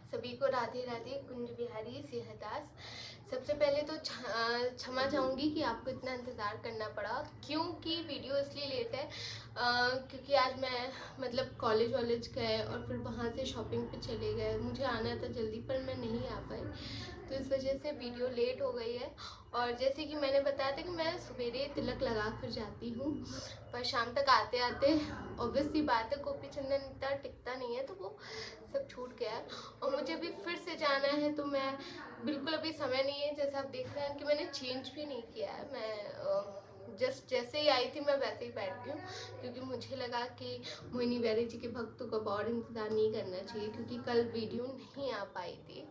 सभी को राधे राधे। कुंज बिहारी सिंहदास। सबसे पहले तो क्षमा चाहूँगी कि आपको इतना इंतज़ार करना पड़ा। क्योंकि वीडियो इसलिए लेट है क्योंकि आज मैं मतलब कॉलेज गए और फिर वहाँ से शॉपिंग पे चले गए। मुझे आना था जल्दी पर मैं नहीं आ पाई, तो इस वजह से वीडियो लेट हो गई है। और जैसे कि मैंने बताया था कि मैं सवेरे तिलक लगा कर जाती हूँ, पर शाम तक आते आते ऑब्वियस सी बात है गोपी चंदन इतना टिकता नहीं है, तो वो सब छूट गया है। और मुझे अभी फिर से जाना है, तो मैं बिल्कुल अभी समय नहीं है। जैसा आप देख रहे हैं कि मैंने चेंज भी नहीं किया है। मैं जस्ट जैसे ही आई थी मैं वैसे ही बैठ गई हूँ, क्योंकि मुझे लगा कि मोहिनी बैरी जी के भक्तों को और इंतज़ार नहीं करना चाहिए, क्योंकि कल वीडियो नहीं आ पाई थी।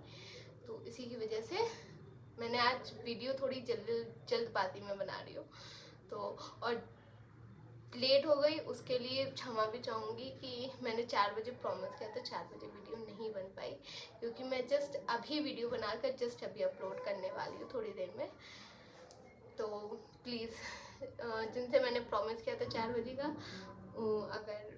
तो इसी की वजह से मैंने आज वीडियो थोड़ी जल्दबाजी में बना रही हूँ। तो और लेट हो गई, उसके लिए क्षमा भी चाहूँगी कि मैंने 4 बजे प्रॉमिस किया था, 4 बजे वीडियो नहीं बन पाई, क्योंकि मैं जस्ट अभी वीडियो बनाकर जस्ट अभी अपलोड करने वाली हूँ थोड़ी देर में। तो प्लीज़ जिनसे मैंने प्रॉमिस किया था 4 बजे का, अगर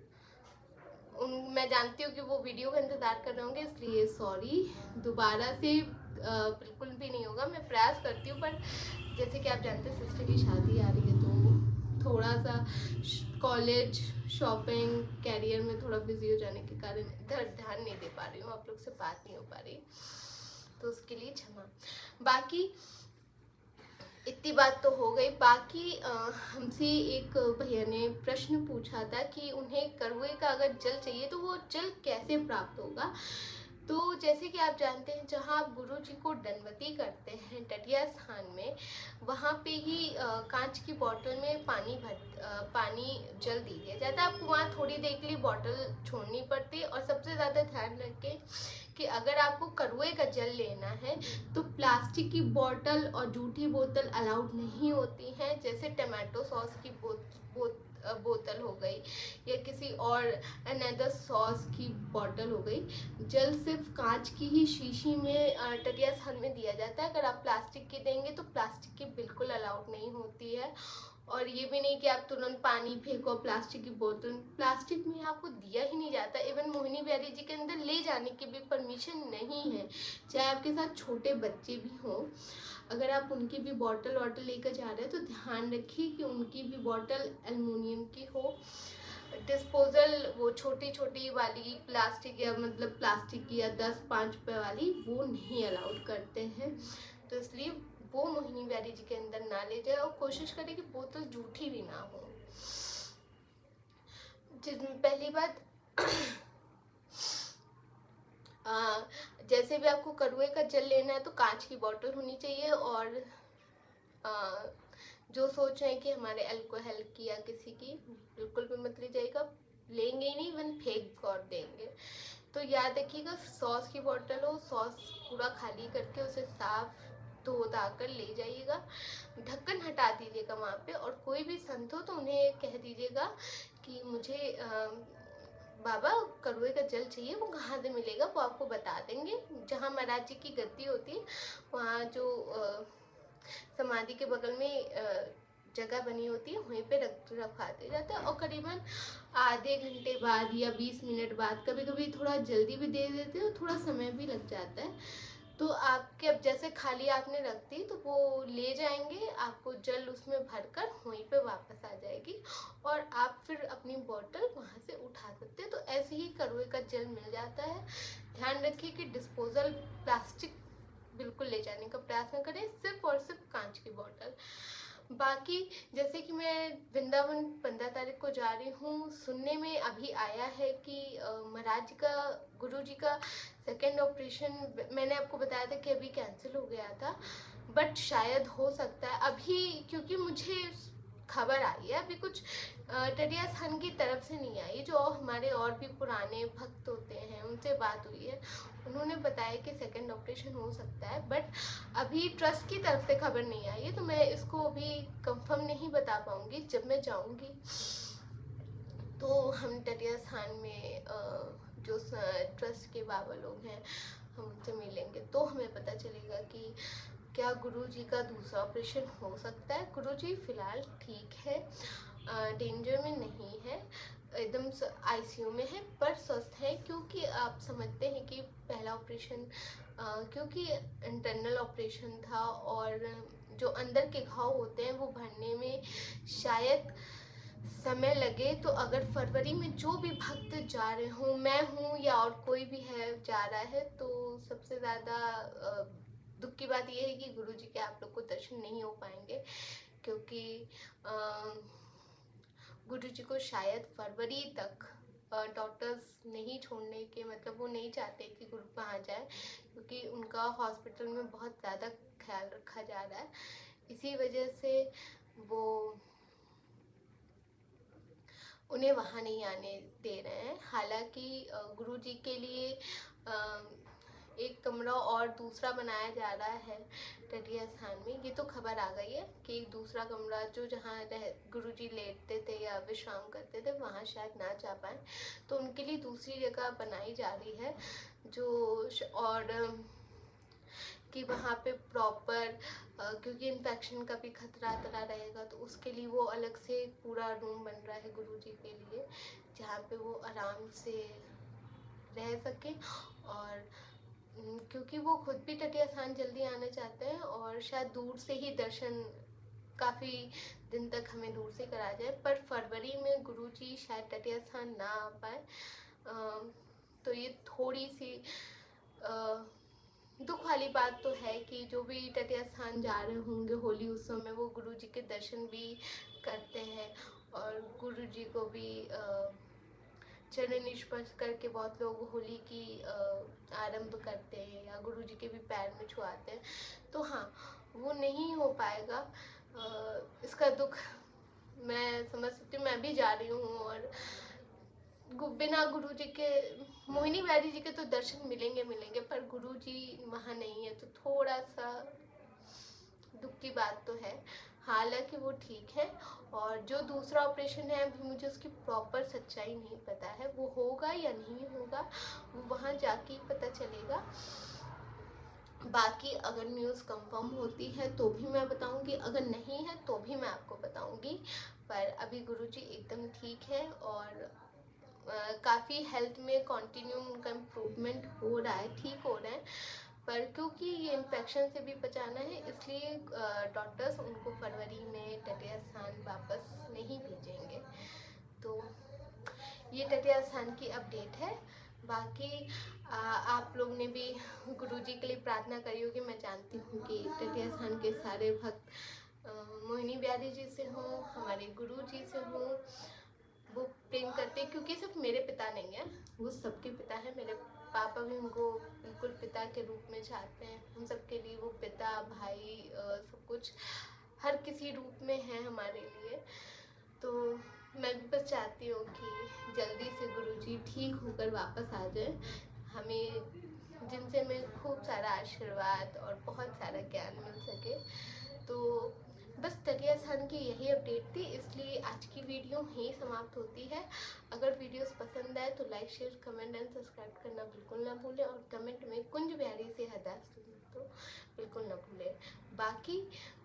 मैं जानती हूँ कि वो वीडियो का इंतज़ार कर रहे होंगे, इसलिए सॉरी। दोबारा से बिल्कुल भी नहीं होगा। मैं प्रयास करती हूँ, पर जैसे कि आप जानते हैं सिस्टर की शादी आ रही है, तो थोड़ा सा कॉलेज, शॉपिंग, कैरियर में थोड़ा बिजी हो जाने के कारण इधर ध्यान नहीं दे पा रही हूँ, आप लोग से बात नहीं हो पा रही, तो उसके लिए क्षमा। बाकी इतनी बात तो हो गई। बाकी हमसे एक भैया ने प्रश्न पूछा था कि उन्हें करुए का अगर जल चाहिए तो वो जल कैसे प्राप्त होगा। तो जैसे कि आप जानते हैं, जहाँ आप गुरु जी को दंडवती करते हैं टटिया स्थान में, वहाँ पे ही कांच की बोतल में पानी जल दे दिया जाता है। आपको वहाँ थोड़ी देर के लिए बोतल छोड़नी पड़ती है। और सबसे ज़्यादा ध्यान रखें कि अगर आपको करुए का जल लेना है तो प्लास्टिक की बोतल और जूठी बोतल अलाउड नहीं होती हैं। जैसे टमाटो सॉस की बोतल हो गई, या किसी और अनदर सॉस की बोतल हो गई। जल सिर्फ कांच की ही शीशी में टटिया स्थान में दिया जाता है। अगर आप प्लास्टिक की देंगे तो प्लास्टिक की बिल्कुल अलाउड नहीं होती है। और ये भी नहीं कि आप तुरंत पानी फेंको प्लास्टिक की बोतल, प्लास्टिक में आपको दिया ही नहीं जाता। इवन मोहिनी बैरी जी के अंदर ले जाने की भी परमिशन नहीं है, चाहे आपके साथ छोटे बच्चे भी हों। अगर आप उनकी भी बॉटल लेकर जा रहे हैं तो ध्यान रखिए कि उनकी भी बॉटल एल्युमिनियम की हो। डिस्पोजल वो छोटी छोटी वाली प्लास्टिक, या मतलब प्लास्टिक की या 10-5 रुपए वाली, वो नहीं अलाउड करते हैं। तो इसलिए वो मोहिनी बैरी जी के अंदर ना ले जाए, और कोशिश करें कि बोतल जूठी भी ना हो। जिसमें पहली बात जैसे भी आपको करुए का जल लेना है तो कांच की बोतल होनी चाहिए। और जो सोच रहे हैं कि हमारे अल्कोहल की या किसी की, बिल्कुल भी मत लीजिएगा। लेंगे ही नहीं, इवन फेंक और देंगे। तो याद रखिएगा, सॉस की बोतल हो, सॉस पूरा खाली करके उसे साफ धो धा कर ले जाइएगा। ढक्कन हटा दीजिएगा वहाँ पे। और कोई भी संत हो तो उन्हें कह दीजिएगा कि मुझे बाबा करुए का जल चाहिए, वो कहाँ से मिलेगा वो आपको बता देंगे। जहाँ महाराज जी की गद्दी होती है, वहाँ जो समाधि के बगल में जगह बनी होती है, वहीं पे रखवा दिया जाता है। और करीबन आधे घंटे बाद या 20 मिनट बाद, कभी कभी थोड़ा जल्दी भी दे देते हैं, थोड़ा समय भी लग जाता है। तो आपके अब जैसे खाली आपने रख दी तो वो ले जाएंगे, आपको जल उसमें भरकर वहीं पे वापस आ जाएगी, और आप फिर अपनी बोतल वहाँ से उठा सकते हैं। तो ऐसे ही करुए का जल मिल जाता है। ध्यान रखिए कि डिस्पोजल प्लास्टिक बिल्कुल ले जाने का प्रयास न करें, सिर्फ और सिर्फ कांच की बोतल। बाकी जैसे कि मैं वृंदावन 15 तारीख को जा रही हूँ, सुनने में अभी आया है कि महाराज जी का, गुरु जी का सेकेंड ऑपरेशन, मैंने आपको बताया था कि अभी कैंसिल हो गया था, बट शायद हो सकता है अभी, क्योंकि मुझे खबर आई है अभी कुछ टटिया स्थान की तरफ से नहीं आई। जो हमारे और भी पुराने भक्त होते हैं उनसे बात हुई है, उन्होंने बताया कि सेकंड ऑपरेशन हो सकता है, बट अभी ट्रस्ट की तरफ से खबर नहीं आई है, तो मैं इसको अभी कंफर्म नहीं बता पाऊंगी। जब मैं जाऊंगी तो हम टटिया स्थान में जो ट्रस्ट के बाबा लोग हैं, हम उनसे मिलेंगे, तो हमें पता चलेगा कि क्या गुरु जी का दूसरा ऑपरेशन हो सकता है। गुरु जी फिलहाल ठीक है, डेंजर में नहीं है। एकदम आईसीयू में है पर स्वस्थ है, क्योंकि आप समझते हैं कि पहला ऑपरेशन क्योंकि इंटरनल ऑपरेशन था और जो अंदर के घाव होते हैं वो भरने में शायद समय लगे। तो अगर फरवरी में जो भी भक्त जा रहे हों, मैं हूँ या और कोई भी है जा रहा है, तो सबसे ज़्यादा दुख की बात यह है कि गुरुजी के आप लोग को दर्शन नहीं हो पाएंगे, क्योंकि गुरुजी को शायद फरवरी तक डॉक्टर्स नहीं छोड़ने के, मतलब वो नहीं चाहते कि गुरु वहाँ जाए, क्योंकि उनका हॉस्पिटल में बहुत ज़्यादा ख्याल रखा जा रहा है। इसी वजह से वो उन्हें वहाँ नहीं आने दे रहे हैं। हालांकि गुरुजी के लिए एक कमरा और दूसरा बनाया जा रहा है टटिया स्थान में। ये तो खबर आ गई है कि एक दूसरा कमरा जो जहाँ गुरुजी लेटते थे या विश्राम करते थे वहाँ शायद ना जा पाए, तो उनके लिए दूसरी जगह बनाई जा रही है जो और कि वहाँ पे प्रॉपर क्योंकि इन्फेक्शन का भी खतरा रहेगा, तो उसके लिए वो अलग से पूरा रूम बन रहा है गुरुजी के लिए, जहाँ पे वो आराम से रह सके। और क्योंकि वो खुद भी टटिया स्थान जल्दी आना चाहते हैं और शायद दूर से ही दर्शन काफ़ी दिन तक हमें दूर से करा जाए, पर फरवरी में गुरुजी शायद टटिया स्थान ना आ पाए। तो ये थोड़ी सी दुख वाली बात तो है कि जो भी टटिया स्थान जा रहे होंगे होली उत्सव में, वो गुरुजी के दर्शन भी करते हैं और गुरुजी को भी चरण स्पर्श करके बहुत लोग होली की आरंभ करते हैं या गुरुजी के भी पैर में छुआते हैं। तो हाँ, वो नहीं हो पाएगा। इसका दुख मैं समझ सकती हूँ, मैं भी जा रही हूँ और बिना गुरुजी के, मोहिनी बिहारी जी के तो दर्शन मिलेंगे, पर गुरुजी वहाँ नहीं है, तो थोड़ा सा दुख की बात तो है। हालांकि वो ठीक है, और जो दूसरा ऑपरेशन है अभी मुझे उसकी प्रॉपर सच्चाई नहीं पता है, वो होगा या नहीं होगा वो वहाँ जाके ही पता चलेगा। बाकी अगर न्यूज़ कंफर्म होती है तो भी मैं बताऊंगी, अगर नहीं है तो भी मैं आपको बताऊंगी। पर अभी गुरुजी एकदम ठीक है और काफ़ी हेल्थ में कंटिन्यू उनका इम्प्रूवमेंट हो रहा है, ठीक हो रहे हैं। पर क्योंकि ये इन्फेक्शन से भी बचाना है, इसलिए डॉक्टर्स उनको फरवरी में टटिया स्थान वापस नहीं भेजेंगे। तो ये टटिया स्थान की अपडेट है। बाकी आप लोग ने भी गुरुजी के लिए प्रार्थना करी होगी। मैं जानती हूँ कि टटिया स्थान के सारे भक्त मोहिनी बिहारी जी से हों, हमारे गुरु जी से हों, वो प्रेम करते हैं, क्योंकि सिर्फ मेरे पिता नहीं है, वो सबके पिता है। मेरे पापा भी उनको बिल्कुल पिता के रूप में चाहते हैं। हम सबके लिए वो पिता, भाई, सब कुछ हर किसी रूप में है हमारे लिए। तो मैं भी बस चाहती हूँ कि जल्दी से गुरुजी ठीक होकर वापस आ जाए, हमें जिनसे हमें खूब सारा आशीर्वाद और बहुत सारा ज्ञान मिल सके। तो बस टटिया स्थान की यही अपडेट थी, इसलिए आज की वीडियो यहीं समाप्त होती है। अगर वीडियोस पसंद आए तो like, share, comment and subscribe करना बिल्कुल ना भूलें, और कमेंट में कुंज बिहारी से हरदास तो बिल्कुल ना भूलें। बाकी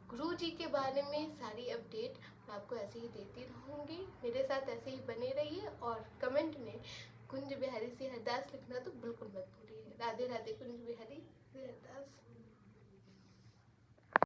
गुरु जी के बारे में सारी अपडेट मैं आपको ऐसे ही देती रहूँगी, मेरे साथ ऐसे ही बने रहिए, और कमेंट में कुंज बिहारी से हरदास लिखना तो बिल्कुल मत भूलिए। राधे राधे, कुंज बिहारी से हरदास।